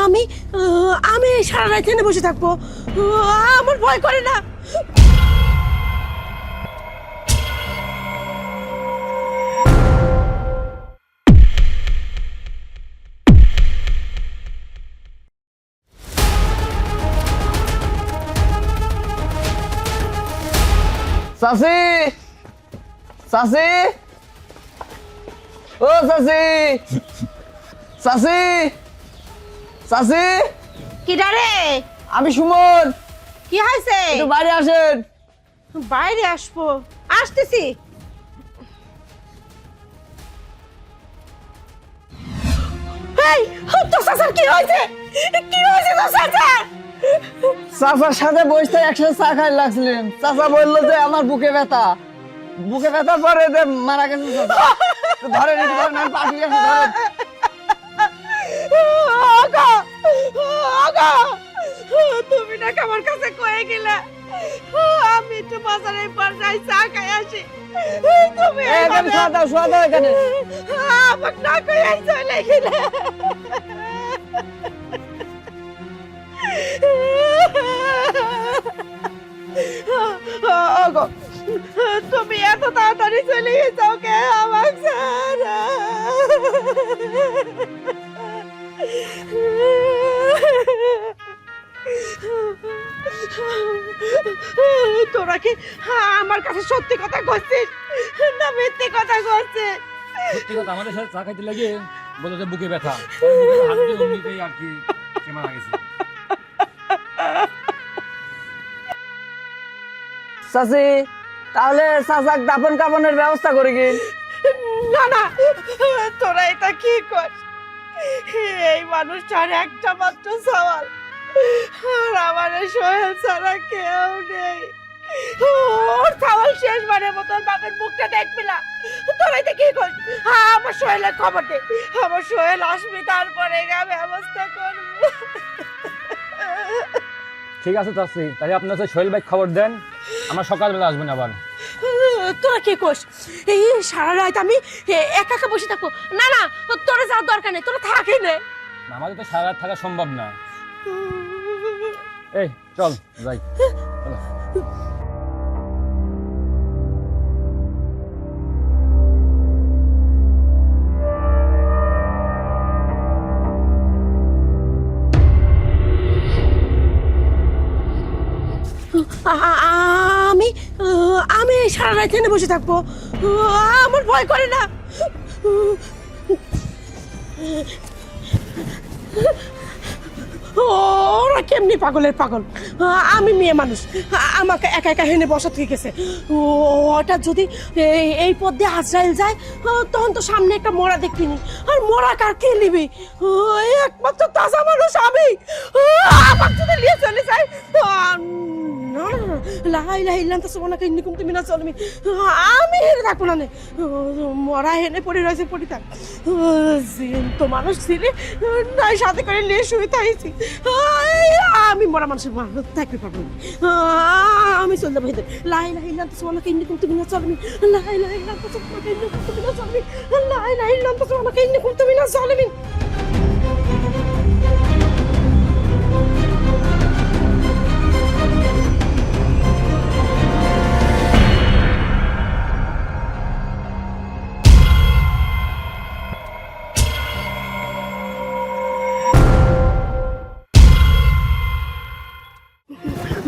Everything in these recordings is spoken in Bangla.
আমি আমি সারা রাত এখানে বসে থাকবো, আমার ভয় করে না। চাচি, চাচি, ও চাচি, চাচি, চাচি, কি ডারে? আমি সুমন। কি হয়েছে? একটু বাইরে আসেন। বাইরে আসবো, আসতেছি। এই তোর চাচার কি হয়েছে? কি হয়েছে তোর চাচার? চাচার সাথে বসতে একসাথে চা খাই লাগছিলেন। চাচা বললো যে আমার বুকে ব্যথা, বুকে ব্যথা পরে যে মারা গেছে চাচা। ধরেন একটু ধরেন, আমি পাশে গেছি, ধরেন। আগা, আগা, তুমি না আমার কাছে কয়ে গেলে আমি একটু বাজারের পার যাই চা খাই আসি, তুমি এখানে শোয়া দাও, শোয়া দাও এখানে। আমার না কয়ে চলে গেলে। আগা, তুমি এত তাড়াতাড়ি চলে গেছো কে আমার ছাড়া? তোরা কি আমার কাছে সত্যি কথা কইছিস না মিথ্যে কথা কইছিস? সত্যি কথা, আমাদের সাথে চা খাইতে লাগে বলে যে বুকে ব্যথা, হাত দিয়ে অমনিতেই আর কি সে মারা গেছে। চাচি, তাহলে চাচাক দাফন কাফনের ব্যবস্থা করে গেল। না না, তোরা এটা কি কর? এই মানুষটার একটা মাত্র সওয়াল, আর আমার সোহেল ছাড়া কেউ নেই। ওর সওয়াল শেষ বারের মতন বাপের মুখটা দেখবি না। তোরা এটা কি কর? আমার সোহেলের খবর দে, আমার সোহেল আসবি, তারপরে গা ব্যবস্থা করবো। ঠিক আছে চাচ্ছি, তাই আপনার সোহেল ভাই খবর দেন, আমরা সকালবেলা আসবেন আবার। তোরা কি কোস? এই সারা রাত আমি একা একা বসে থাকবো? না না, তোরা যাওয়ার দরকার নেই, তোরা থাকি নে। আমাদের তো সারা রাত থাকা সম্ভব না। এই চল যাই, চলো। আমি আমি সারা রাত এখানে বসে থাকবো, আমার ভয় করে না। ওরা কেমনি পাগলের পাগল, আমি মেয়ে মানুষ, আমাকে একা একা হেনে বসা থেকে গেছে। ওটা যদি এই পথ দিয়ে আজরাইল যায়, তখন তো সামনে একটা মরা দেখবিনি, আর মরা কার কে নিবি? একমাত্র তাজা মানুষ আমি, আমার যদি নিয়ে চলে যায়। না না, লাই লাই ইল্লাম তো সোনাকে ইন্নিকুম তুমি না চলমি, আমি হেরে থাকবো না। মরা হেনে পড়ে রয়েছে, পড়ি থাক। তো মানুষ ছিলি নাই, সাথে করে নিয়ে শুয়ে থাকছি। আমি মরা মানুষের থাকতে পারবো না, আমি চলে যাবো হেঁটে। লাই লাই ইল্লাম তো সোনাকে ইন্নিকুম তুমি না চলমি, লাই লাই ইল্লাম তো সোনাকে ইন্নিকুম তুমি না চলমি, লাই লাই ইল্লাম তো সোনাকে ইন্নিকুম তুমি না চলমি।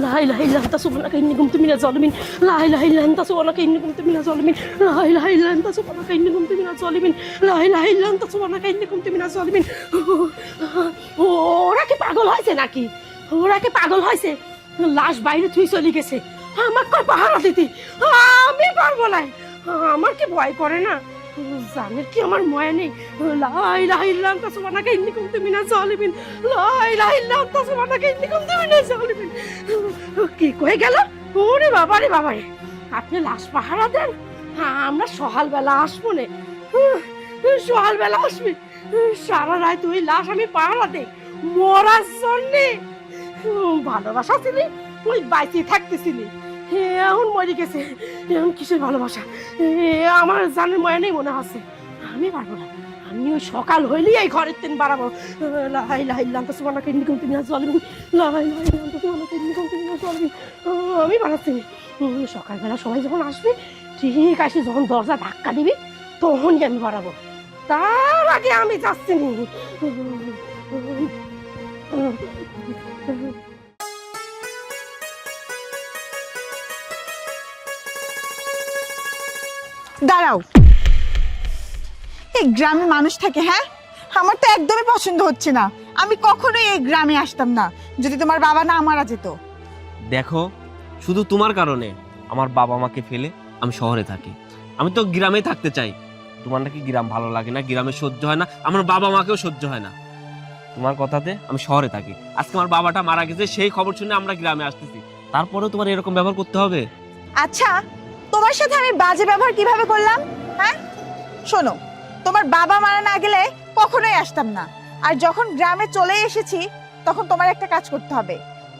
لا إله إلا أنت سبحانك إني كنت من الظالمين. لا إله إلا أنت سبحانك إني كنت من الظالمين. لا إله إلا أنت سبحانك إني كنت من الظالمين. لا إله إلا أنت سبحانك إني كنت من الظالمين. ওরা কি পাগল হয়েছে নাকি? ওরা কি পাগল হয়েছে? লাশ বাইরে থুই চলে গেছে, আমার কই পাহারা দিতি? আমি পারবো না, আমার কি ভয় করে না? জানের কি আমার ময়া নেই? লা ইলাহা ইল্লা আনতা সুবহানাকা ইন্নী কুনতু মিনাজ জালিমিন। লা ইলাহা ইল্লা আনতা সুবহানাকা ইন্নী কুনতু মিনাজ জালিমিন। কি কয়ে গেল? ওরে বাবা রে বাবা, আপনি লাশ পাহারা দেন, আমরা সকালবেলা আসবো নে। সকালবেলা আসবি? সারা রাত ওই লাশ আমি পাহারা দেই মরার জন্যে? ভালোবাসা ছিলি, ওই বাইচে থাকতেছিলি, এখন মরে গেছে, এখন কিসের ভালোবাসা? আমার জানের ময়া নেই মনে হচ্ছে। আমি পারবো না, আমি ওই সকাল হইলেই এই ঘরের তিন বাড়াবো। লা ইলাহা ইল্লাল্লাহ সুবহানাকা ইন্নী কুনতু মিনাজ জালিমিন। লা ইলাহা ইল্লাল্লাহ সুবহানাকা ইন্নী কুনতু মিনাজ জালিমিন। আমি বাড়াচ্ছি না। সকালবেলা সবাই যখন আসবে ঠিক আসে, যখন দরজা ধাক্কা দিবি তখনই আমি বাড়াবো, তার আগে আমি যাচ্ছি না। দাঁড়াও, এই গ্রামে মানুষ থাকে? হ্যাঁ, আমার তো একদমই পছন্দ হচ্ছে না। আমি কখনোই এই গ্রামে আসতাম না যদি তোমার বাবা না মারা যেত। দেখো, শুধু তোমার কারণে আমার বাবা মাকে ফেলে আমি শহরে থাকি। আমি তো গ্রামে থাকতে চাই। তোমার নাকি গ্রাম ভালো লাগে না, গ্রামে সহ্য হয় না, আমার বাবা মাকেও সহ্য হয় না। তোমার কথাতে আমি শহরে থাকি। আজকে আমার বাবাটা মারা গেছে, সেই খবর শুনে আমরা গ্রামে আসতেছি। তারপরেও তোমার এরকম ব্যবহার করতে হবে? আচ্ছা, তোমার সাথে আমি বাজে ব্যবহার কিভাবে করলাম? হ্যাঁ, শোনো, তোমার বাবা মারা না গেলে কখনোই আসতাম না। আর যখন গ্রামে চলে এসেছি তখন তোমার একটা কাজ করতে হবে।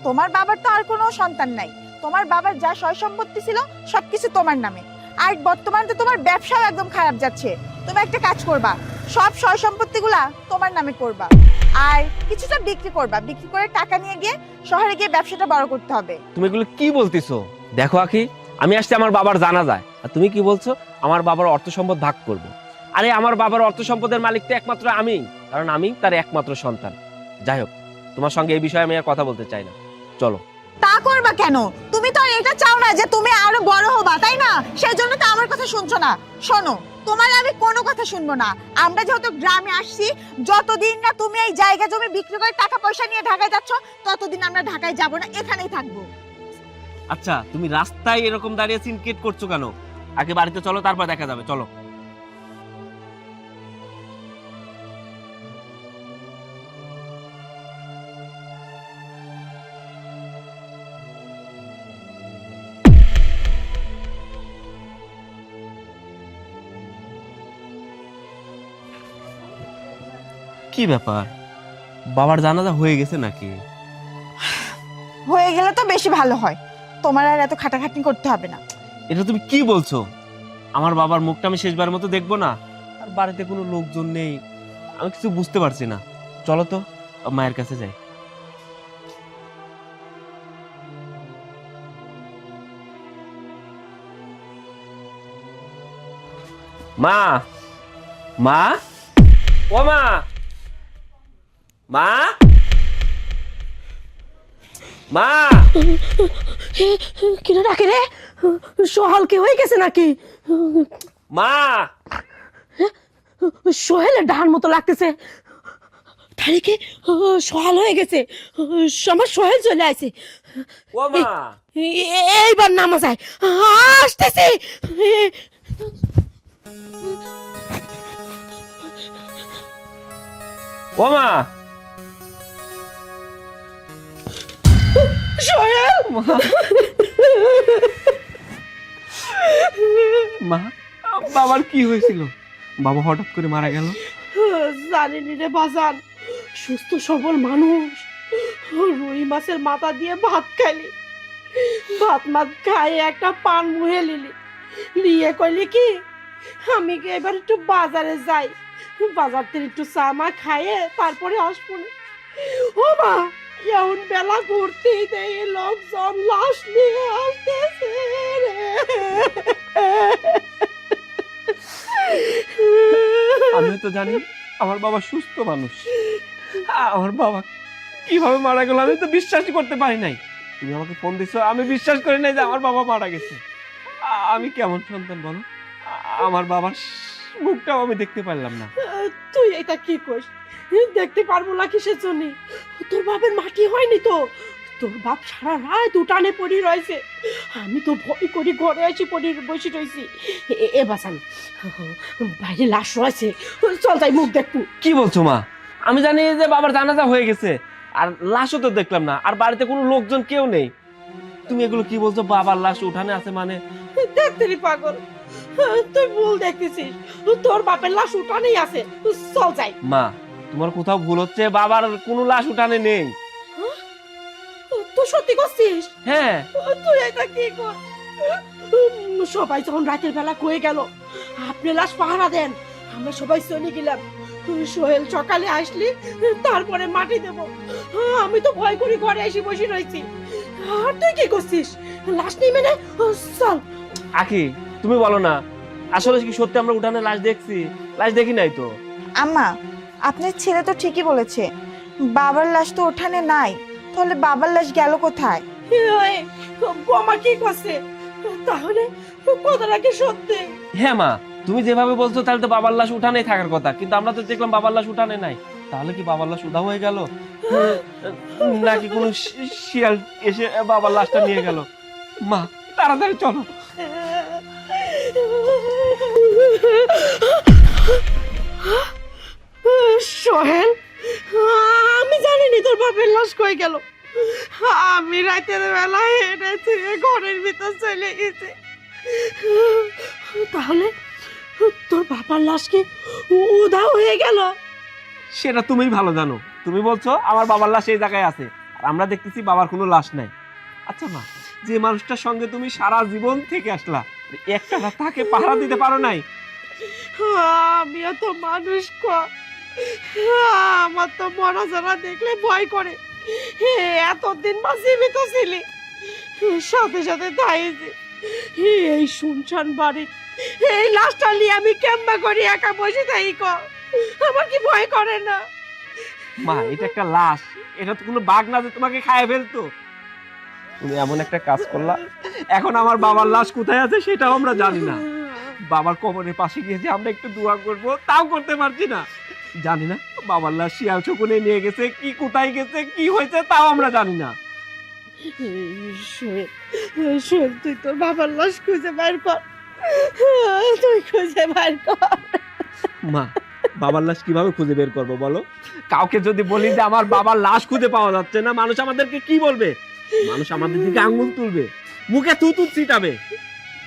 তোমার বাবার তো আর কোনো সন্তান নাই, তোমার বাবার যা সয় সম্পত্তি ছিল সবকিছু তোমার নামে। আর বর্তমানে তো তোমার ব্যবসাও একদম খারাপ যাচ্ছে। তুমি একটা কাজ করবা, সব সয় সম্পত্তিগুলা তোমার নামে করবা, আর কিছুটা বিক্রি করবা। বিক্রি করে টাকা নিয়ে গিয়ে শহরে গিয়ে ব্যবসাটা বড় করতে হবে। তুমি এগুলো কি বলতেছো? দেখো আখি, আমি আসছি আমার বাবার জানাজায়, আর তুমি কি বলছো আমার বাবার অর্থ সম্পদ ভাগ করবো? আরে আমার বাবার অর্থ সম্পদের মালিক তো একমাত্র আমি, কারণ আমি তার একমাত্র সন্তান। যাই হোক, তোমার সঙ্গে এই বিষয়ে আমি আর কথা বলতে চাই না, চলো। তা করবা কেন? তুমি তো আর এটা চাও না যে তুমি আরো বড় হবা, তাই না? সেই জন্য তো আমার কথা শুনছো না। শোনো, তোমার আমি কোনো কথা শুনবো না। আমরা যেহেতু গ্রামে আসছি, যতদিন না তুমি এই জায়গা জমি বিক্রি করে টাকা পয়সা নিয়ে ঢাকায় যাচ্ছ, ততদিন আমরা ঢাকায় যাব না, এখানেই থাকবো। আচ্ছা, তুমি রাস্তায় এরকম দাঁড়িয়ে সিনকেট করছো কেন? আগে বাড়িতে চলো, তারপর দেখা যাবে, চলো। কি ব্যাপার, বাবার জানাজা হয়ে গেছে নাকি? হয়ে গেলে তো বেশি ভালো হয়, তোমার আর এত খাটাখাটনি করতে হবে না। এটা তুমি কি বলছো? আমার বাবার মুখটা আমি শেষবারের মতো দেখবো না? আর বাড়িতে কোনো লোকজন নেই, আমি কিছু বুঝতে পারছি না। চলো তো মায়ের কাছে যাই। মা, মা, ও মা, মা, মা। কিরে ডাকে রে? সোহাল কি হয়ে গেছে নাকি? মা, সোহেলের ডাহার মতো লাগতেছে। তাহলে কি সোহাল হয়ে গেছে? আমার সোহেল চলে আসে। ও মা, এইবার নামা যায়, আসতেছে। ও মা, সোহেল, মা, বাবার কি হয়েছিল? বাবা হঠাৎ করে মারা গেল। জানিনি রে বাজান, সুস্থ সবল মানুষ, রুই মাছের মাথা দিয়ে ভাত খাইলি, ভাত মাছ খাই একটা পান মুহে লিলি, নিয়ে কইলি কি আমি কি এবার একটু বাজারে যাই, বাজার থেকে একটু চা মা খাইয়ে তারপরে আসবো না। ও মা, এমন বেলা ঘুরতেই দেয় লোকজন লাশ নিয়ে আসতেছে রে। আমি তো জানি আমার বাবা সুস্থ মানুষ, আমার বাবা কিভাবে মারা গেল আমি তো বিশ্বাসই করতে পারি নাই। তুমি আমাকে ফোন দিছো, আমি বিশ্বাস করি নাই যে আমার বাবা মারা গেছে। আমি কেমন সন্তান বলো? আমার বাবার মুখটাও আমি দেখতে পারলাম না। তুই এটা কি কইস? দেখতে পারবো না কিসের জন্য? তোর বাপের মাটি হয়নি তো, তোর বাপ সারা রাত উঠানে পড়ি রয়েছে। আমি তো ভয় করি ঘরে আসি পড়ি বসে রয়েছি। এ বাসান, বাইরে লাশ রয়েছে, চল তাই মুখ দেখবো। কি বলছো মা? আমি জানি যে বাবার জানাজা হয়ে গেছে, আর লাশও তো দেখলাম না, আর বাড়িতে কোনো লোকজন কেউ নেই। তুমি এগুলো কি বলছো? বাবার লাশ উঠানে আছে মানে? দেখতে রে পাগল, তুই ভুল দেখতেছিস, তোর বাপের লাশ উঠানেই আছে, চল যাই। মা, তোমার কোথাও ভুল হচ্ছে, বাবার কোনো লাশ উঠানে নেই। তুই সত্যি করছিস? হ্যাঁ। তুই এটা কি কর? সবাই যখন রাতের বেলা কয়ে গেল আপনি লাশ পাহারা দেন, আমরা সবাই চলে গেলাম। সোহেল সকালে আসলি তারপরে মাটি দেব। আমি তো ভয় করি ঘরে এসে বসে রয়েছি। আর তুই কি করছিস? লাশ নেই মেনে চল। আখি তুমি বলো না, আসলে কি সত্যি আমরা উঠানে লাশ দেখছি? লাশ দেখি নাই তো। আম্মা, আপনার ছেলে তো ঠিকই বলেছে, বাবার লাশ তো ওঠানে নাই, তাহলে বাবার লাশ গেল কোথায়? বোমা কি করছে? তাহলে কথাটা কি সত্যি? হ্যাঁ মা, তুমি যেভাবে বলছো তাহলে তো বাবার লাশ উঠানেই থাকার কথা, কিন্তু আমরা তো দেখলাম বাবার লাশ উঠানে নাই। তাহলে কি বাবার লাশ উধাও হয়ে গেল, নাকি কোনো শিয়াল এসে বাবার লাশটা নিয়ে গেল? মা তাড়াতাড়ি চলো। সোহেল, আমি জানিনি তোর বাপের লাশ কই গেল। আমি রাতের বেলায় হেঁটেছি, ঘরের ভিতর চলে গেছে। তাহলে তোর বাবার লাশ কি উধাও হয়ে গেল? সেটা তুমি ভালো জানো। তুমি বলছো আমার বাবার লাশ এই জায়গায় আছে, আর আমরা দেখতেছি বাবার কোনো লাশ নাই। আচ্ছা মা, যে মানুষটার সঙ্গে তুমি সারা জীবন থেকে আসলা, একটা রাত তাকে পাহারা দিতে পারো নাই? আমিও তো মানুষ আমার তো মরা যারা দেখলে ভয় করে। এতদিন মা জীবিত ছিলি, সাথে সাথে দাইছি এই শুনশান বাড়ি, এই লাশটা নিয়ে আমি কেমবা করি একা বসে থাকি ক? আমার কি ভয় করে না? মা এটা একটা লাশ, এটা তো কোনো বাঘ না যে তোমাকে খায় ফেলতো। তুমি এমন একটা কাজ করলা, এখন আমার বাবার লাশ কোথায় আছে সেটাও আমরা জানি না। বাবার কবরের পাশে গিয়ে যে আমরা একটু দোয়া করব তাও করতে পারছি না। জানি না বাবার লাশ শিয়াল শকুনে নিয়ে গেছে, কি কোথায় গেছে, কি হয়েছে তাও আমরা জানি না। সোহেল, তুই তোর বাবার লাশ খুঁজে বের কর, তুই খুঁজে বের কর। মা বাবার লাশ কিভাবে খুঁজে বের করবো বলো? কাউকে যদি বলি যে আমার বাবার লাশ খুঁজে পাওয়া যাচ্ছে না, মানুষ আমাদেরকে কি বলবে? মানুষ আমাদের দিকে আঙ্গুল তুলবে, মুখে থুতু ছিটাবে।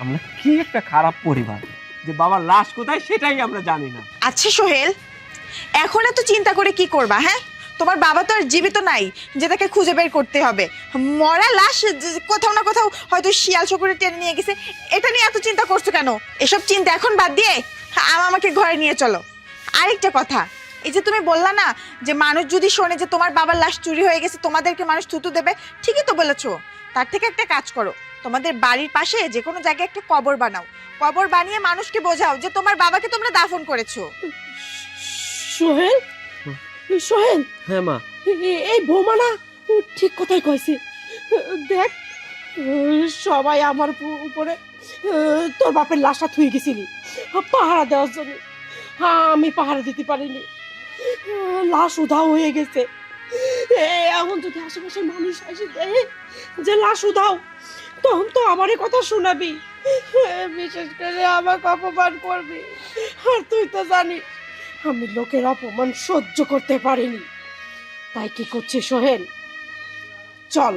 আমরা কি একটা খারাপ পরিবার যে বাবার লাশ কোথায় সেটাই আমরা জানি না। আচ্ছা সোহেল, এখন এত চিন্তা করে কি করবা? হ্যাঁ, তোমার বাবা তো আর জীবিত নাই যে তাকে খুঁজে বের করতে হবে। মরা লাশ কোথাও না কোথাও হয়তো শিয়াল শকুনে টেনে নিয়ে গেছে, এটা নিয়ে এত চিন্তা করছো কেন? এসব চিন্তা এখন বাদ দিয়ে আমাকে ঘরে নিয়ে চলো। আরেকটা কথা, এই যে তুমি বললা না যে মানুষ যদি শোনে যে তোমার বাবার লাশ চুরি হয়ে গেছে তোমাদেরকে মানুষ থুতু দেবে, ঠিকই তো বলেছো। তার থেকে একটা কাজ করো, তোমাদের বাড়ির পাশে যে কোনো জায়গায় একটা কবর বানাও, কবর বানিয়ে মানুষকে বোঝাও যে তোমার বাবাকে তোমরা দাফন করেছো। সোহেল, সোহেল, হ্যাঁ মা, এই বৌমা না ঠিক কথাই কইছে। দেখ, সবাই আমার উপরে তোর বাপের লাশটা থুই গেছিলি পাহারা দেওয়ার জন্য। আমি পাহারা দিতে পারিনি, লাশ উধাও হয়ে গেছে। এখন যদি আশেপাশে মানুষ এসে দেয় যে লাশ উধাও, তখন তো আমারই কথা শোনাবি, বিশেষ করে আমাকে অপমান করবি। আর তুই তো জানিস আমি লোকের অপমান সহ্য করতে পারিনি। তাই কি করছিস সোহেল, চল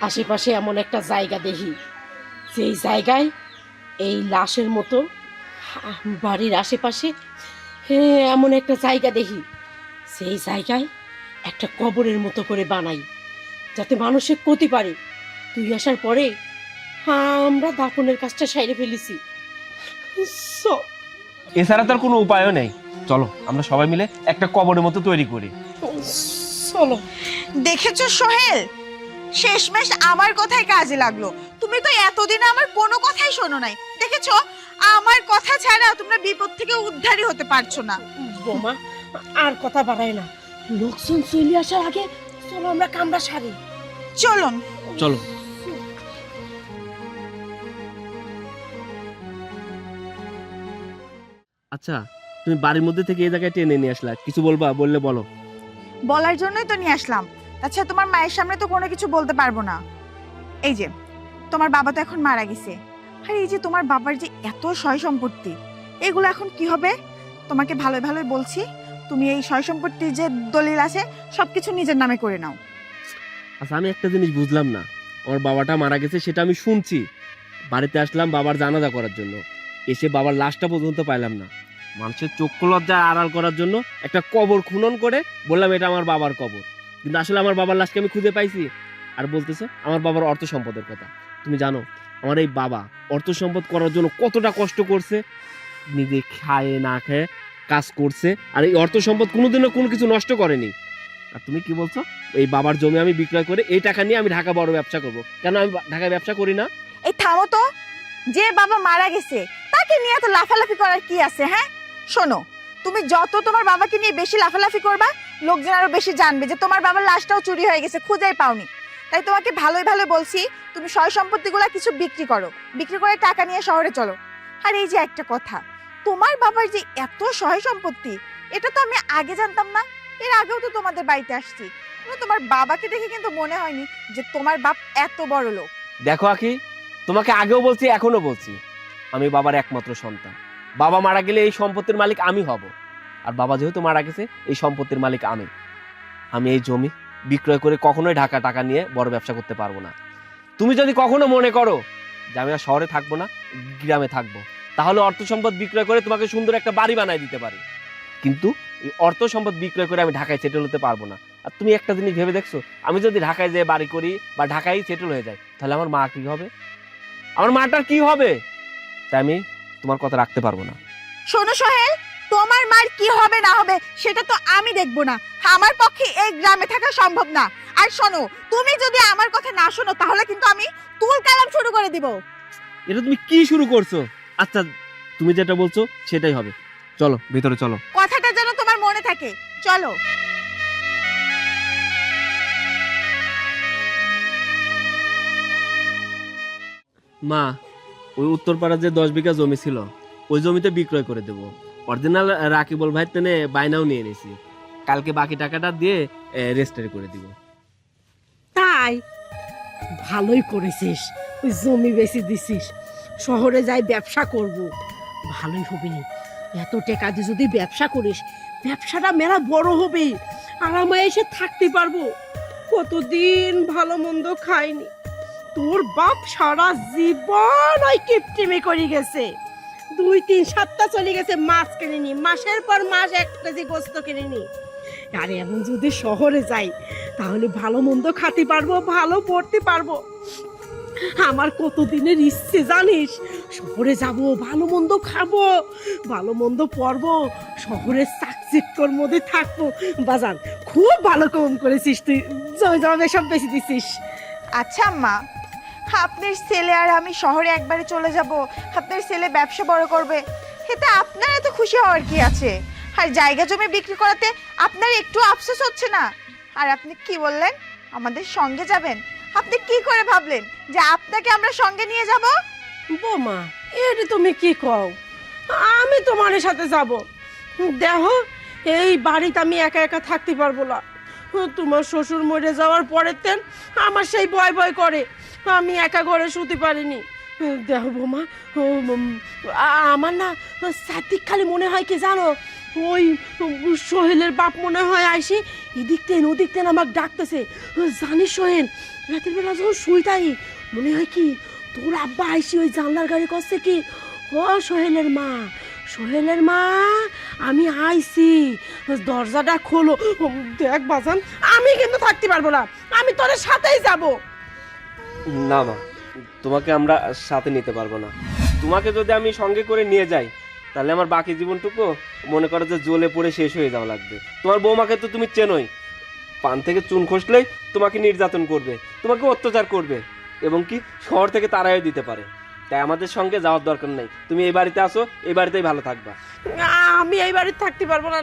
আশেপাশে এমন একটা জায়গা দেখি যেই জায়গায় এই লাশের মতো বাড়ির আশেপাশে এমন একটা জায়গা দেখি সেই জায়গায় একটা কবরের মতো করে বানাই, যাতে মানুষের ক্ষতি পারে। তুই আসার পরে আমরা দাফনের কাজটা সাইরে ফেলেছি। এছাড়া তার কোনো উপায়ও নেই। চলো আমরা সবাই মিলে একটা কবরের মতো তৈরি করি। চলো। দেখেছো সোহেল, শেষমেশ আমার কথাই কাজে লাগলো। তুমি তো এতদিন আমার কোনো কথাই শোনো নাই। দেখেছো, আমার কথা ছাড়া তোমরা বিপদ থেকে উদ্ধারই হতে পারছো না। বোমা আর কথা বাড়াই না, লোকজন চলে আসার আগে চলো আমরা কামরা সারি। চলুন চলো। আচ্ছা, তুমি বাড়ির মধ্যে থেকে এই জায়গায় টেনে নিয়ে আসলা, কিছু বলবা? বললে বলো। বলার জন্যই তো নিয়ে আসলাম। আচ্ছা, তোমার মায়ের সামনে তো কোনো কিছু বলতে পারবো না। এই যে তোমার বাবা তো এখন মারা গেছে, আর এই যে তোমার বাবার যে এত সয় সম্পত্তি, এগুলো এখন কি হবে? তোমাকে ভালোই ভালোই বলছি, তুমি এই সয় সম্পত্তির যে দলিল আছে সবকিছু নিজের নামে করে নাও। আচ্ছা, আমি একটা জিনিস বুঝলাম না, আমার বাবাটা মারা গেছে সেটা আমি শুনছি, বাড়িতে আসলাম বাবার জানাজা করার জন্য, এসে বাবার লাশটা পর্যন্ত পাইলাম না। মানুষের চক্ষু লজ্জা আড়াল করার জন্য একটা কবর খনন করে বললাম এটা আমার বাবার কবর, কিন্তু আসলে আমার বাবার লাশকে আমি খুঁজে পাইছি। আর বলতেছে আমার বাবার অর্থ সম্পদের কথা। তুমি জানো আমার এই বাবা অর্থ সম্পদ করার জন্য কতটা কষ্ট করছে? নিজে খায় না খায় কাজ করছে, আর এই অর্থ সম্পদ কোনোদিনও কোনো কিছু নষ্ট করেনি। আর তুমি কি বলছো এই বাবার জমি আমি বিক্রয় করে এই টাকা নিয়ে আমি ঢাকা বড় ব্যবসা করব? কেন আমি ঢাকায় ব্যবসা করি না? এই থামো তো, যে বাবা মারা গেছে তাকে নিয়ে এত লাফালাফি করার কি আছে? হ্যাঁ শোনো, তুমি যত তোমার বাবাকে নিয়ে বেশি লাফালাফি করবা, লোকজন আরো বেশি জানবে যে তোমার বাবার লাশটাও চুরি হয়ে গেছে, খুঁজেই পাওনি। তাই তোমাকে ভালোই ভালো বলছি, তুমি সয় সম্পত্তিগুলো কিছু বিক্রি করো, বিক্রি করে টাকা নিয়ে শহরে চলো। আর এই যে একটা কথা, তোমার বাবার যে এত সয় সম্পত্তি, এটা তো আমি আগে জানতাম না। এর আগেও তো তোমাদের বাড়িতে আসছি, তোমার বাবাকে দেখে কিন্তু মনে হয়নি যে তোমার বাপ এত বড় লোক। দেখো আখি, তোমাকে আগেও বলছি এখনো বলছি, আমি বাবার একমাত্র সন্তান। বাবা মারা গেলে এই সম্পত্তির মালিক আমি হব, আর বাবা যেহেতু মারা গেছে এই সম্পত্তির মালিক আমি। আমি এই জমি বিক্রয় করে কখনোই ঢাকা টাকা নিয়ে বড় ব্যবসা করতে পারবো না। তুমি যদি কখনো মনে করো যে আমি আর শহরে থাকবো না, গ্রামে থাকবো, তাহলে অর্থ সম্পদ বিক্রয় করে তোমাকে সুন্দর একটা বাড়ি বানায় দিতে পারি, কিন্তু এই অর্থ সম্পদ বিক্রয় করে আমি ঢাকায় সেটেল হতে পারবো না। আর তুমি একটা জিনিস ভেবে দেখছো, আমি যদি ঢাকায় যেয়ে বাড়ি করি বা ঢাকায় সেটেল হয়ে যাই, তাহলে আমার মা কি হবে? আমার মাটার কি হবে? তাই আমি তোমার কথা রাখতে পারবো না। শোনো সোহেল, তোমার মার কি হবে না হবে সেটা তো আমি দেখবো না, আমার পক্ষে এই গ্রামে থাকা সম্ভব না। আর শোনো, তুমি যদি আমার কথা না শোনো তাহলে কিন্তু আমি তুল কালাম শুরু করে দিব। এটা তুমি কি শুরু করছো? আচ্ছা, তুমি যেটা বলছো সেটাই হবে, চলো ভিতরে চলো। কথাটা যেন তোমার মনে থাকে, চলো। মা, ওই উত্তরপাড়া যে 10 বিঘা জমি ছিল ওই জমিতে বিক্রয় করে দেবো। অরিজিনাল রাকিবুল ভাই তেনে বাইনাও নিয়ে নিয়েছি, কালকে বাকি টাকাটা দিয়ে রেজিস্টারি করে দিব। তাই ভালোই করেছিস, ওই জমি বেশি দিছিস, শহরে যাই ব্যবসা করব, ভালোই হবে। এত টাকা দিয়ে যদি ব্যবসা করিস, ব্যবসাটা মেলা বড় হবে, আরামে এসে থাকতে পারবো। কতদিন ভালো মন্দ খাইনি, তোর বাপ সারা জীবন ওই কিপটিমি করে গেছে। 2-3 সপ্তাহ চলে গেছে মাছ কিনিনি, মাসের পর মাস 1 কেজি গোস্ত কিনিনি। আর এখন যদি শহরে যাই তাহলে ভালো মন্দ খাতে পারবো, ভালো পড়তে পারবো। আমার কতদিনের ইচ্ছে জানিস, শহরে যাব, ভালো মন্দ খাবো, ভালো মন্দ পড়বো, শহরের চাকচিক্যর মধ্যে থাকবো। বাজান, খুব ভালো কম করেছিস তুই, জমি জমা সব বেশি দিছিস। আচ্ছা আম্মা, আপনার ছেলে আর আমি শহরে একবারে চলে যাব, আপনার ছেলে ব্যবসা বড় করবে, এতে আপনার এত খুশি হওয়ার কি আছে? আর জায়গা জমি বিক্রি করাতে আপনার একটু আফসোস হচ্ছে না? আর আপনি কি বললেন আমাদের সঙ্গে যাবেন? আপনি কি করে ভাবলেন যে আপনাকে আমরা সঙ্গে নিয়ে যাব? বোমা, এটা তুমি কি কও? আমি তোমার সাথে যাব। দেখো, এই বাড়িতে আমি একা একা থাকতে পারবো না। তোমার শ্বশুর মরে যাওয়ার পরের দিন আমার সেই ভয় ভয় করে, আমি একা ঘরে শুতে পারিনি। দেখো বোমা, আমার না সাদিক খালি মনে হয় কি জানো, ওই সোহেলের বাপ মনে হয় আইসি এদিক তেন ওদিক তেন আমাকে ডাকতেছে। জানিস সোহেল, রাতের বেলা যখন শুইতাই মনে হয় কি তোর আব্বা আইসি ওই জানলার গাড়ি করছে কি, ও সোহেলের মা, সোহেলের মা আমি আইছি, দরজাটা খোলো। দেখ বাজান, আমি কিন্তু থাকতে পারবো না, আমি তোর সাথেই যাব। না মা, তোমাকে আমরা সাথে নিতে পারবো না। তোমাকে যদি আমি সঙ্গে করে নিয়ে যাই তাহলে আমার বাকি জীবনটুকু মনে করো যে জ্বলে পড়ে শেষ হয়ে যাওয়া লাগবে। তোমার বৌমাকে তো তুমি চেনোই, পান থেকে চুন খসলেই তোমাকে নির্যাতন করবে, তোমাকে অত্যাচার করবে, এবং কি শহর থেকে তাড়াইও দিতে পারে। তাই আমাদের সঙ্গে যাওয়ার দরকার নেই, তুমি এই বাড়িতে আসো, এই বাড়িতেই ভালো থাকবা। আমি এই বাড়িতে থাকতে পারবো না,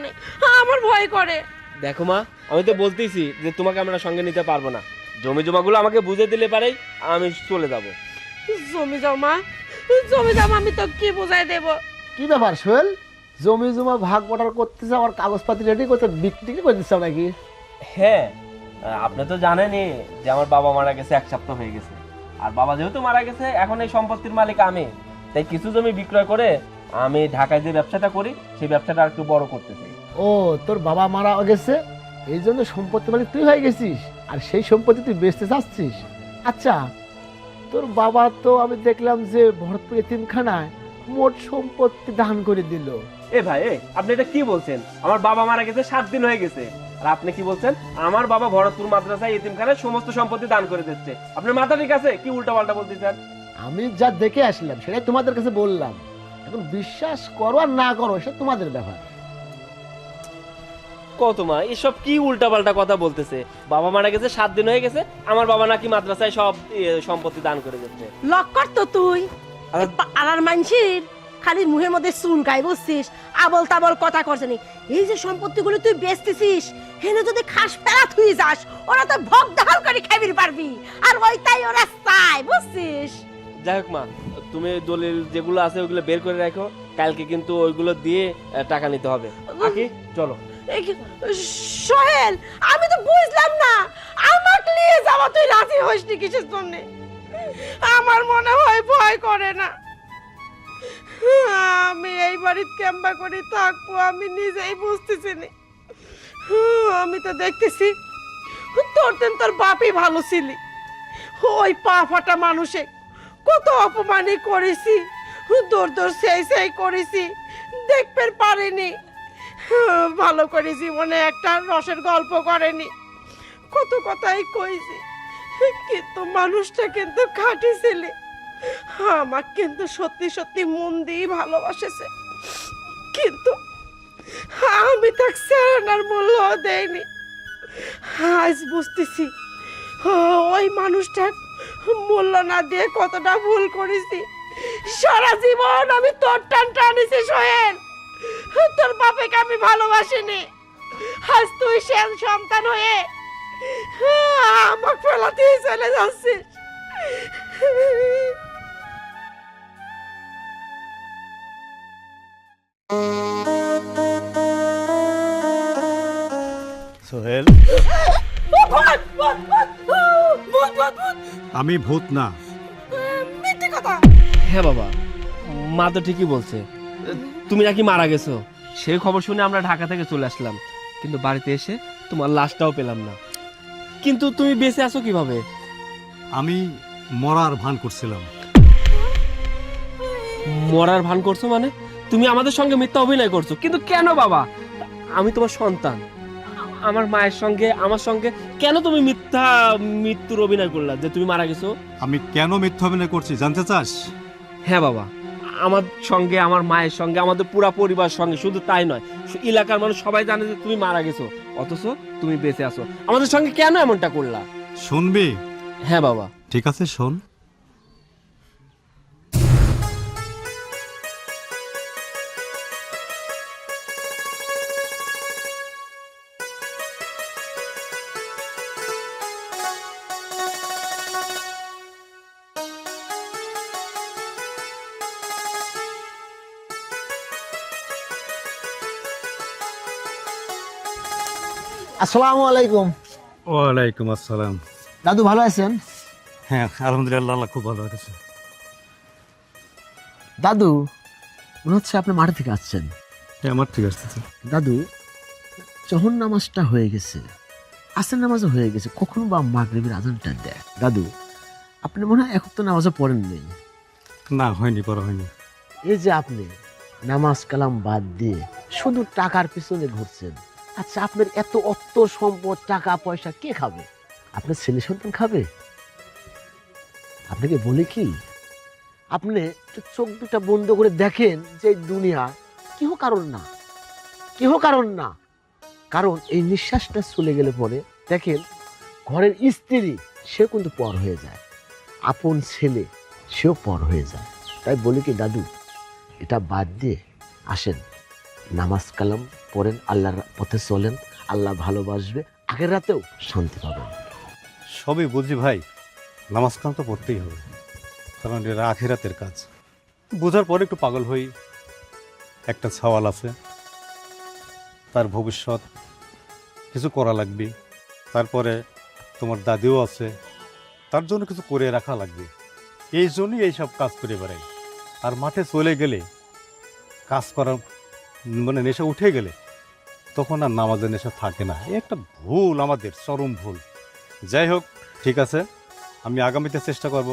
আমার ভয় করে। দেখো মা, আমি তো বলতেইছি যে তোমাকে আমরা সঙ্গে নিতে পারবো না। জমি জমাগুলো আমাকে বুঝে দিলে পারেই আমি চলে যাব। জমি জমা আমি তো কি বোঝাই দেব? কি ব্যাপার সোহেল, জমি জমা ভাগ বটার করতেছে, আমার কাগজপাতি রেডি করতে, বিক্রি করে দিচ্ছে নাকি? হ্যাঁ, আপনি তো জানেনই যে আমার বাবা মারা গেছে 1 সপ্তাহ হয়ে গেছে, আর বাবা যেহেতু মারা গেছে এখন এই সম্পত্তির মালিক আমি। তাই কিছু জমি বিক্রয় করে আমি ঢাকায় যে ব্যবসাটা করি সেই ব্যবসাটা আর একটু বড় করতে চাই। ও, তোর বাবা মারা গেছে এই জন্য সম্পত্তি মালিক তুই হয়ে গেছিস, আর সেই সম্পত্তি তুই বেচতে চাচ্ছিস। আচ্ছা, তোর বাবা তো আমি দেখলাম যে ভরতপুর এতিমখানায় মোট সম্পত্তি দান করে দিল। এ ভাই, আপনি এটা কি বলছেন? আমার বাবা মারা গেছে 7 দিন হয়ে গেছে, আর আপনি কি বলছেন আমার বাবা ভরতপুর মাদ্রাসায় এতিমখানায় সমস্ত সম্পত্তি দান করে দিচ্ছে? আপনার মাথা ঠিক আছে? কি উল্টা পাল্টা বলতেছেন? আমি যা দেখে আসলাম সেটাই তোমাদের কাছে বললাম, এখন বিশ্বাস করো আর না করো সেটা তোমাদের ব্যাপার। কত মা, এসব কি উল্টাপাল্টা কথা বলতেছে? বাবা মারা গেছে 7 দিন হয়ে গেছে, আমার বাবা নাকি মাদ্রাসায় সব সম্পত্তি দান করে গেছে। লক্কর তো তুই আর- আলার মানসির খালি মুহের মধ্যে চুন গাই বুঝছিস, আবল তাবল কথা করছিস। এই যে সম্পত্তিগুলো তুই বেচতেছিস, হেনে যদি খাস পেরাত হয়ে যাস, ওরা তো ভোগ দাহাল করে খাইবির পারবি, আর ওইটাই ওরা চায় বুঝছিস। যাই হোক মা, তুমি দলিল যেগুলো আছে ওইগুলো বের করে রাখো, কালকে কিন্তু ওইগুলো দিয়ে টাকা নিতে হবে। আকি চলো। এই কি- সোহেল, আমি তো বুঝলাম না, আমাকে নিয়ে যাওয়া তুই রাজি হইসনি কিসের জন্য? আমার মনে হয় ভয় করে না। আমি এই বাড়িতে কেমবা করে থাকবো আমি নিজেই বুঝতেছি না। আমি তো দেখতেছি তোর দিন তোর বাপই ভালো ছিলি, ওই পা ফাটা মানুষে কত অপমানই করেছি, দৌড় দৌড় সেই করেছি, দেখতে পারিনি, ভালো করে জীবনে একটা রসের গল্প করেনি, কত কথাই কইছি, কিন্তু মানুষটা কিন্তু খাঁটি ছেলে, আমার কিন্তু সত্যি সত্যি মন দিয়ে ভালোবাসেছে, কিন্তু আমি তাকে সেরানার মূল্য দেয়নি। আজ বুঝতেছি ওই মানুষটার মূল্য না দিয়ে কতটা ভুল করেছি। সারা জীবন আমি তোর টান টানিছি সোহেল, তোর বাপেকে আমি ভালোবাসিনি, আজ তুই সে সন্তান হয়ে আমাকে ফেলাতেই চলে যাচ্ছিস। সোহেল, ভূত, ভূত, ভূত, ভূত, ভূত, ভূত, আমি ভূত না। মিথ্যে কথা। হ্যাঁ বাবা, মা তো ঠিকই বলছে, তুমি নাকি মারা গেছো। সেই খবর শুনে আমরা ঢাকা থেকে চলে আসলাম, কিন্তু বাড়িতে এসে তোমার লাশটাও পেলাম না। কিন্তু তুমি বেঁচে আছো কিভাবে? আমি মরার ভান করছিলাম। মরার ভান করছো মানে? তুমি আমাদের সঙ্গে মিথ্যা অভিনয় করছো, কিন্তু কেন বাবা? আমি তোমার সন্তান, আমার মায়ের সঙ্গে আমার সঙ্গে কেন তুমি মৃত্যুর অভিনয় করলা যে তুমি মারা গেছো? আমি কেন মিথ্যা অভিনয় করছি জানতে চাস? হ্যাঁ বাবা, আমার সঙ্গে আমার মায়ের সঙ্গে আমাদের পুরা পরিবার সঙ্গে, শুধু তাই নয়, এলাকার মানুষ সবাই জানে যে তুমি মারা গেছো, অথচ তুমি বেঁচে আছো। আমাদের সঙ্গে কেন এমনটা করলা? শুনবি? হ্যাঁ বাবা। ঠিক আছে, শোন। আসসালামু আলাইকুম। ওয়ালাইকুম আসসালাম। দাদু ভালো আছেন? হ্যাঁ আলহামদুলিল্লাহ, আল্লাহ খুব ভালো আছে। দাদু মনে হচ্ছে আপনি মাঠে থেকে আসছেন। হ্যাঁ আমার ঠিক আছে। দাদু, জহর নামাজটা হয়ে গেছে, আসর নামাজও হয়ে গেছে, কখন বা মাগরিবের আজানটা দেয়? দাদু, আপনি মনে হয় এখন তো নামাজও পড়েন নেই। না, হয়নি, পড়া হয়নি। এই যে আপনি নামাজ কালাম বাদ দিয়ে শুধু টাকার পিছনে ঘুরছেন, আচ্ছা আপনার এত অর্থ সম্পদ টাকা পয়সা কে খাবে? আপনার ছেলে সন্তান খাবে? আপনাকে বলি কি, আপনি একটু চোখ দুটা বন্ধ করে দেখেন যে দুনিয়া কেহ কারণ না, কেহ কারণ না। কারণ এই নিঃশ্বাসটা চলে গেলে পরে দেখেন ঘরের স্ত্রী সে কিন্তু পর হয়ে যায়, আপন ছেলে সেও পর হয়ে যায়। তাই বলি কি দাদু, এটা বাদ দিয়ে আসেন, নামাজ কালাম পড়েন, আল্লাহর পথে চলেন, আল্লাহ ভালোবাসবে, আগের রাতেও শান্তি পাবেন। সবই বুঝি ভাই, নামাজ কালাম তো পড়তেই হবে, কারণ এটা আখিরাতের কাজ। বোঝার পরে একটু পাগল হই, একটা সওয়াল আছে, তার ভবিষ্যৎ কিছু করা লাগবে, তারপরে তোমার দাদিও আছে, তার জন্য কিছু করে রাখা লাগবে। এই জন্যই এইসব কাজ করে বেড়াই। আর মাঠে চলে গেলে কাজ করার মানে নেশা উঠে গেলে তখন আর নামাজের নেশা থাকে না। এই একটা ভুল, আমাদের চরম ভুল। যাই হোক, ঠিক আছে, আমি আগামীতে চেষ্টা করব,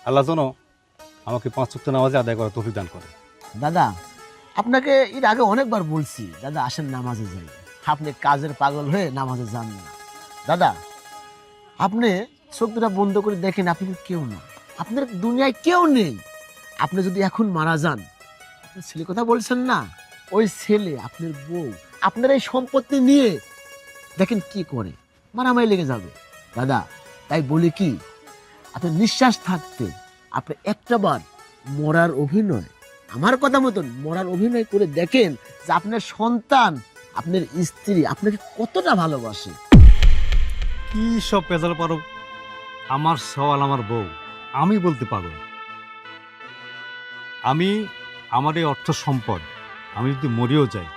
আল্লাহ যেন আমাকে 5 ওয়াক্ত নামাজে আদায় করা তৌফিক দান করে। দাদা, আপনাকে এর আগে অনেকবার বলছি দাদা আসেন নামাজে যাই, আপনি কাজের পাগল হয়ে নামাজে যান না। দাদা, আপনি চোখ দুটা বন্ধ করে দেখেন, আপনি কেউ না, আপনার দুনিয়ায় কেউ নেই। আপনি যদি এখন মারা যান, আপনার ছেলে কথা বলছেন না, ওই ছেলে, আপনার বউ, আপনার এই সম্পত্তি নিয়ে দেখেন কি করে, মারামারি লেগে যাবে। দাদা তাই বলি কি, আপনার নিঃশ্বাস থাকতে আপনি একটাবার মরার অভিনয়, আমার কথা মতন মরার অভিনয় করে দেখেন যে আপনার সন্তান, আপনার স্ত্রী আপনাকে কতটা ভালোবাসে। কি সব পেঁচাল পারো, আমার সওয়াল আমার বউ, আমি বলতে পাগল। আমি আমার এই অর্থ সম্পদ, আমি যদি মরেও যাই,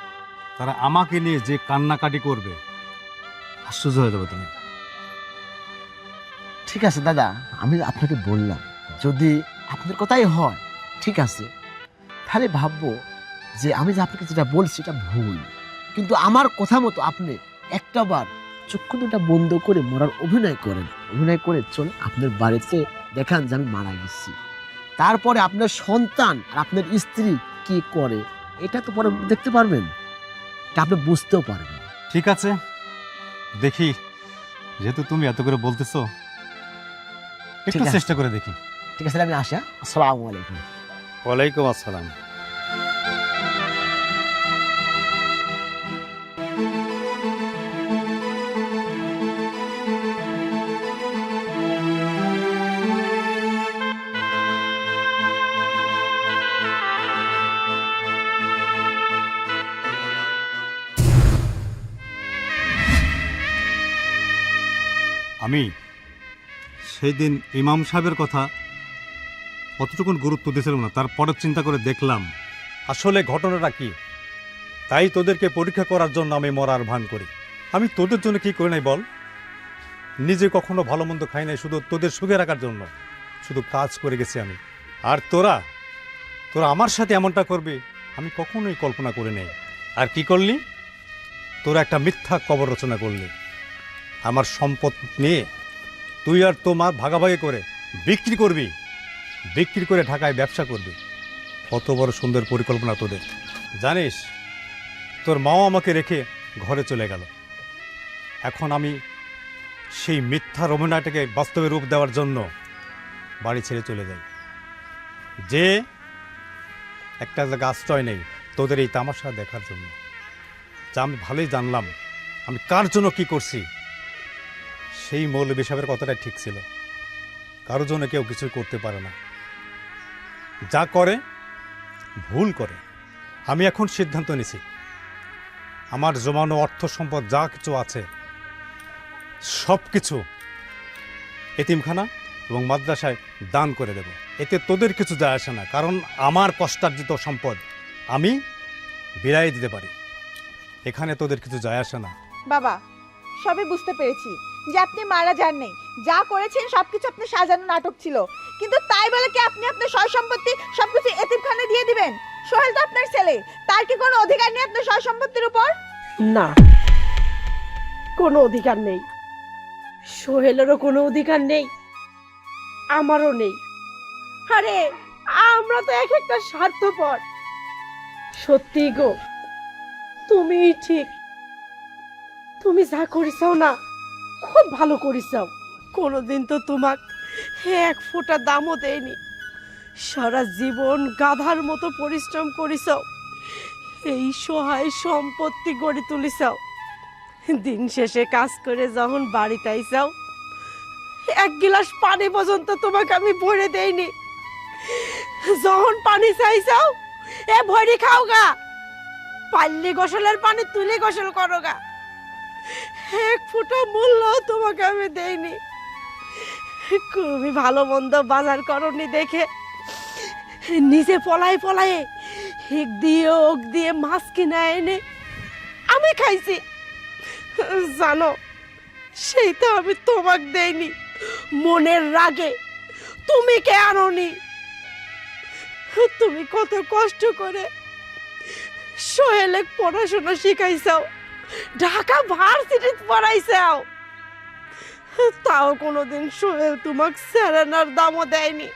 তারা আমাকে নিয়ে যে কান্নাকাটি করবে, আশ্চর্য হয়ে যাবে তুমি। ঠিক আছে দাদা, আমি আপনাকে বললাম যদি আপনার কথাই হয় ঠিক আছে, তাহলে ভাববো যে আমি যে আপনাকে যেটা বলছি এটা ভুল, কিন্তু আমার কথা মতো আপনি একটাবার চক্ষু দুটা বন্ধ করে মরার অভিনয় করেন, অভিনয় করে চলে আপনার বাড়িতে দেখান যে আমি মারা গেছি। তারপরে আপনার সন্তান আর আপনার স্ত্রী কি করে এটা তো পরে দেখতে পারবেন, এটা আপনি বুঝতেও পারবেন। ঠিক আছে, দেখি, যেহেতু তুমি এত করে বলতেছো, একটু ঠিক আছে। চেষ্টা করে দেখি। ঠিক আছে, আমি আসি। আসসালামু আলাইকুম। ওয়ালাইকুম আসসালাম। আমি সেদিন ইমাম সাহেবের কথা অতটুকুন গুরুত্ব দিয়েছিলাম না, তারপরে চিন্তা করে দেখলাম আসলে ঘটনাটা কি। তাই তোদেরকে পরীক্ষা করার জন্য আমি মরার ভান করি। আমি তোদের জন্য কি করি নাই বল? নিজে কখনো ভালো মন্দ খাই নাই, শুধু তোদের সুখে রাখার জন্য শুধু কাজ করে গেছি আমি। আর তোরা আমার সাথে এমনটা করবি আমি কখনোই কল্পনা করে নেই। আর কি করলি? তোরা একটা মিথ্যা কবর রচনা করলি। আমার সম্পদ নিয়ে তুই আর তোমার ভাগাভাগি করে বিক্রি করবি, বিক্রি করে ঢাকায় ব্যবসা করবি। কত বড় সুন্দর পরিকল্পনা তোদের। জানিস, তোর মাও আমাকে রেখে ঘরে চলে গেল। এখন আমি সেই মিথ্যার অভিনয়টাকে বাস্তবে রূপ দেওয়ার জন্য বাড়ি ছেড়ে চলে যাই, যে একটা জায়গা আশ্রয় নেই তোদের এই তামাশা দেখার জন্য। যা আমি ভালোই জানলাম আমি কার জন্য কি করছি। সেই মৌলভী সাহেবের কথাটাই ঠিক ছিল, কারোর জন্য কেউ কিছু করতে পারে না, যা করে ভুল করে। আমি এখন সিদ্ধান্ত নিছি, আমার জমানো অর্থ সম্পদ যা কিছু আছে সব কিছু এতিমখানা এবং মাদ্রাসায় দান করে দেব। এতে তোদের কিছু যায় আসে না, কারণ আমার কষ্টার্জিত সম্পদ আমি বিলাই দিতে পারি, এখানে তোদের কিছু যায় আসে না। বাবা, সবই বুঝতে পেরেছি যে আপনি মারা যান নাই, যা করেছেন সবকিছু আপনি সাজানো নাটক ছিল, কিন্তু তাই বলে কি আপনি আপনার সয় সম্পত্তি সবকিছু এতিমখানে দিয়ে দিবেন? সোহেল তো আপনার ছেলে, তার কি কোনো অধিকার নেই আপনার সয় সম্পত্তির উপর? না, কোনো অধিকার নেই। সোহেলেরও কোনো অধিকার নেই, আমারও নেই। আরে আমরা তো এক একটা স্বার্থপর। সত্যি গো, তুমি ঠিক, তুমি যা করিসাও না খুব ভালো করিসাও। কোনোদিন তো তোমাক এক ফোঁটা দামও দেয়নি। সারা জীবন গাধার মতো পরিশ্রম করিসাও, এই সহায় সম্পত্তি গড়ে তুলিসাও। দিন শেষে কাজ করে যখন বাড়িতে আইসাও, এক গিলাস পানি পর্যন্ত তোমাকে আমি ভরে দেইনি। যখন পানি চাইছাও, এ ভরি খাও গা, পাল্লি গোসলের পানি তুলে গোসল করো গা, এক ফোঁটা মূল্য তোমাকে আমি দেইনি। তুমি ভালো মন্দ বাজার করনি দেখে নিজে পলায় পলায়ে হিক দিয়ে ওক দিয়ে মাছ কিনা এনে আমি খাইছি। জানো, সেই তো আমি তোমাকে দেইনি মনের রাগে। তুমি কে আনোনি? তুমি কত কষ্ট করে সোহেলে পড়াশোনা শিখাইছাও, ঢাকা ভার্সিটিতে পড়াইছাও, তাও কোনোদিন সোহেল তোমাকে সেরেনার দামও দেয়নি।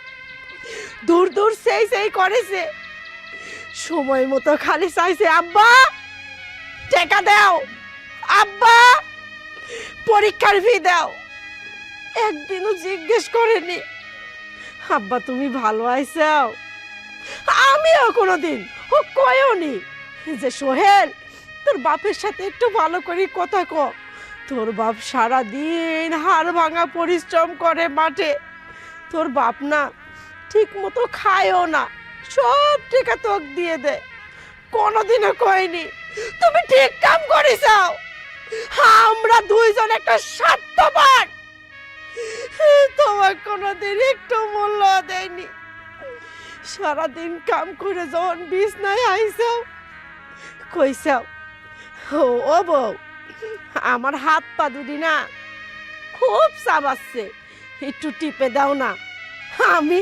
দূর দূর সেই সেই করেছে, সময় মতো খালি চাইছে আব্বা টাকা দাও, আব্বা পরীক্ষার ফি দাও। একদিনও জিজ্ঞেস করেনি আব্বা তুমি ভালো আইসাও। আমিও কোনোদিন ও কয়নি যে সোহেল তোর বাপের সাথে একটু ভালো করে কথা ক। তোর বাপ সারা দিন হাড় ভাঙা পরিশ্রম করে মাঠে। তোর বাপ না ঠিক মতো খায়ও না, সব টাকা তোকে দিয়ে দে। কোনোদিনও কয়নি তুমি ঠিক কাম করিসাও। আমরা দুইজন একটা স্বার্থপর, তোমার কোনোদিন একটু মূল্য দেয়নি। সারাদিন কাম করে যখন বিছনায় আইসাও কইসাও, ও বউ আমার হাত পা দুটি না খুব চাবাচ্ছে, একটু টিপে দাও না। আমি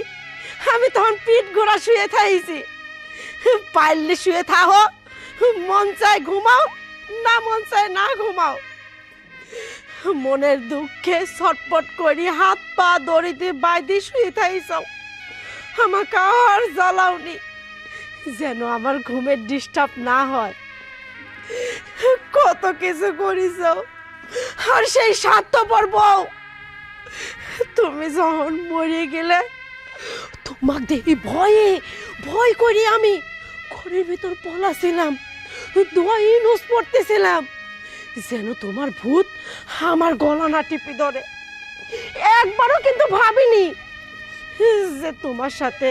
আমি তখন পিঠ ঘোরা শুয়ে থাইছি। পারলে শুয়ে থাকো, মন চায় ঘুমাও, না মন চায় না ঘুমাও। মনের দুঃখে ছটপট করি হাত পা দড়িতে বাইদি শুয়ে থাইছাও। আমাকে আর জ্বালাওনি যেন আমার ঘুমের ডিস্টার্ব না হয়। কত কিছু করিস, আর সেই স্বার্থপর বউ তুমি যখন মরে গেলে তোমাকে দেখি ভয়ে ভয় করি আমি ঘরের ভিতর পলাছিলাম, দোয়া ইনুস পড়তেছিলাম যেন তোমার ভূত আমার গলা না টিপে ধরে। একবারও কিন্তু ভাবিনি যে তোমার সাথে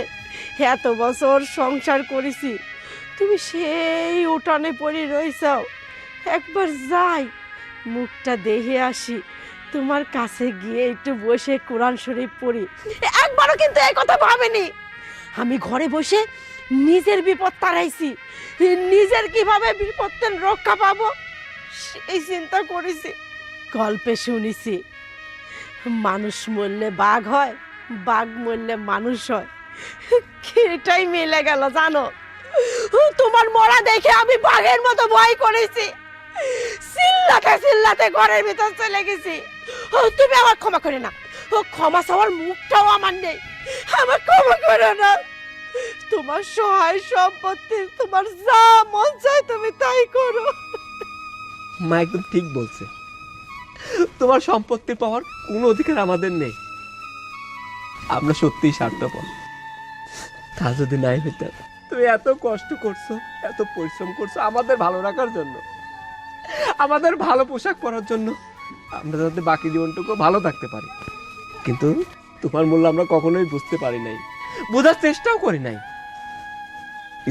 এত বছর সংসার করেছি তুমি সেই উঠানে পড়ে রইছাও। একবার যাই মুখটা দেখে আসি, তোমার কাছে গিয়ে একটু বসে কোরআন শরীফ পড়ি। একবারও কিন্তু এই কথা ভাবিনি। আমি ঘরে বসে নিজের বিপদ তাড়াইছি, নিজের কিভাবে বিপদ থেকে রক্ষা পাবো সেই চিন্তা করেছি। গল্পে শুনেছি মানুষ মরলে বাঘ হয়, বাঘ মরলে মানুষ হয়। এটাই মিলে গেল জানো। তোমার মরা দেখে আমি বাঘের মতো ভয় করেছি, চিল্লাতে চিল্লাতে ঘরের ভিতর চলে গেছি। তুমি আমার ক্ষমা করে না, ক্ষমা চাওয়ার মুখটাও আমার নেই, আমার ক্ষমা করো না। তোমার সহায় সম্পত্তি তোমার যা মন চায় তুমি তাই করো। মা একদম ঠিক বলছে, তোমার সম্পত্তি পাওয়ার কোনো অধিকার আমাদের নেই। আমরা সত্যিই স্বার্থপর। তা যদি নাই হইতাম, তুমি এত কষ্ট করছো, এত পরিশ্রম করছো আমাদের ভালো রাখার জন্য, আমাদের ভালো পোশাক পরার জন্য, আমরা যাতে বাকি জীবনটুকু ভালো থাকতে পারি। কিন্তু তোমার মূল্য আমরা কখনোই বুঝতে পারি নাই, বোঝার চেষ্টাও করি নাই।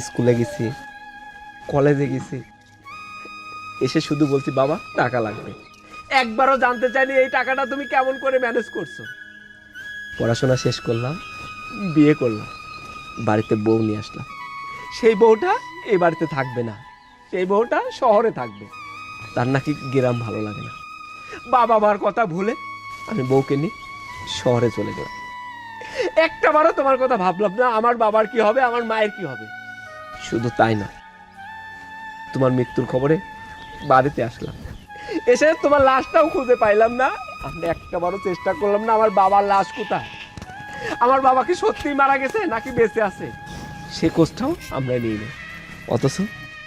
স্কুলে গেছি, কলেজে গেছি, এসে শুধু বলছি বাবা টাকা লাগবে। একবারও জানতে চাইনি এই টাকাটা তুমি কেমন করে ম্যানেজ করছো। পড়াশোনা শেষ করলাম, বিয়ে করলাম, বাড়িতে বউ নিয়ে আসলাম। সেই বউটা এই বাড়িতে থাকবে না, সেই বউটা শহরে থাকবে। তার নাকি গ্রাম ভালো লাগে না। বাবা মার কথা ভুলে আমি বউকে নিয়ে শহরে চলে গেলাম। একটা বারও তোমার কথা ভাবলাম না আমার বাবার কি হবে, আমার মায়ের কি হবে। শুধু তাই না, তোমার মৃত্যুর খবরে বাড়িতে আসলাম, এসে তোমার লাশটাও খুঁজে পাইলাম না। আমি একটাবারও চেষ্টা করলাম না আমার বাবার লাশ কোথায়, আমার বাবাকে সত্যি মারা গেছে নাকি বেঁচে আছে, সে খোঁজটাও আমরা নিই না। অথচ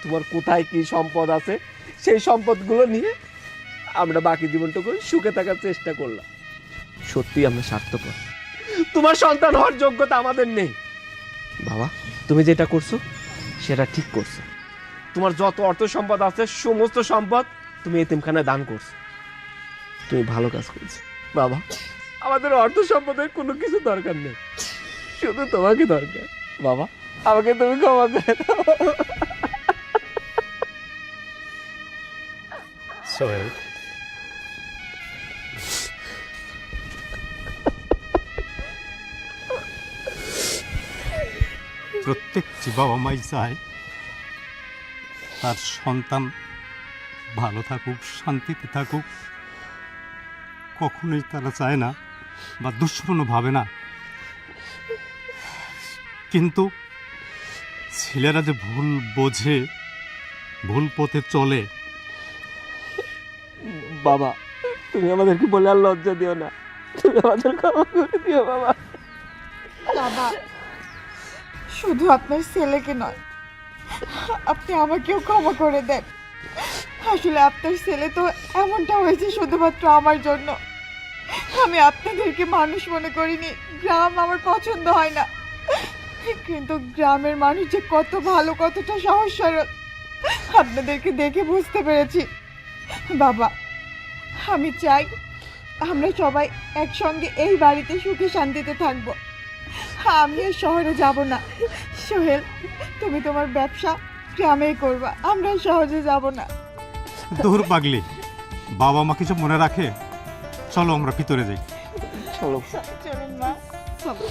তোমার কোথায় কি সম্পদ আছে সেই সম্পদগুলো নিয়ে আমরা বাকি জীবনটুকু সুখে থাকার চেষ্টা করলাম। সত্যি আমরা স্বার্থপর। তোমার সন্তান হওয়ার যোগ্যতা আমাদের নেই। বাবা তুমি যেটা করছো সেটা ঠিক করছো। তোমার যত অর্থ সম্পদ আছে সমস্ত সম্পদ তুমি এতিমখানায় দান করছো। তুমি ভালো কাজ করেছো বাবা। আমাদের অর্থ সম্পদের কোনো কিছু দরকার নেই, শুধু তোমাকে দরকার। বাবা আমাকে তুমি ক্ষমা করে দাও। সোহেল, প্রত্যেকটি বাবা মাই চায় তার সন্তান ভালো থাকুক, শান্তিতে থাকুক। কখনোই তারা চায় না বা দুঃস্বপ্ন ভাবে না। কিন্তু ছেলেরা যে ভুল বোঝে, ভুল পথে চলে। বাবা তুমি আমাদেরকে বলে আর লজ্জা দিও না, তুমি আমাদের ক্ষমা করে দিও বাবা। বাবা শুধু আপনার ছেলেকে নয়, আপনি আমাকেও ক্ষমা করে দেন। আসলে আপনার ছেলে তো এমনটা হয়েছে শুধুমাত্র আমার জন্য। আমি আপনাদেরকে মানুষ মনে করিনি। গ্রাম আমার পছন্দ হয় না, কিন্তু গ্রামের মানুষ যে কত ভালো, কতটা সহজ সরল আপনাদেরকে দেখে বুঝতে পেরেছি বাবা, আমি চাই আমরা সবাই একসঙ্গে এই বাড়িতে সুখে শান্তিতে থাকবো। আমি আর শহরে যাব না। সোহেল, তুমি তোমার ব্যবসা গ্রামেই করবা, আমরা সহজে যাব না। দূর পাগলি, বাবা মা কিছু মনে রাখে? চলো আমরা ভিতরে যাই। চলো। চলুন মা, চলো।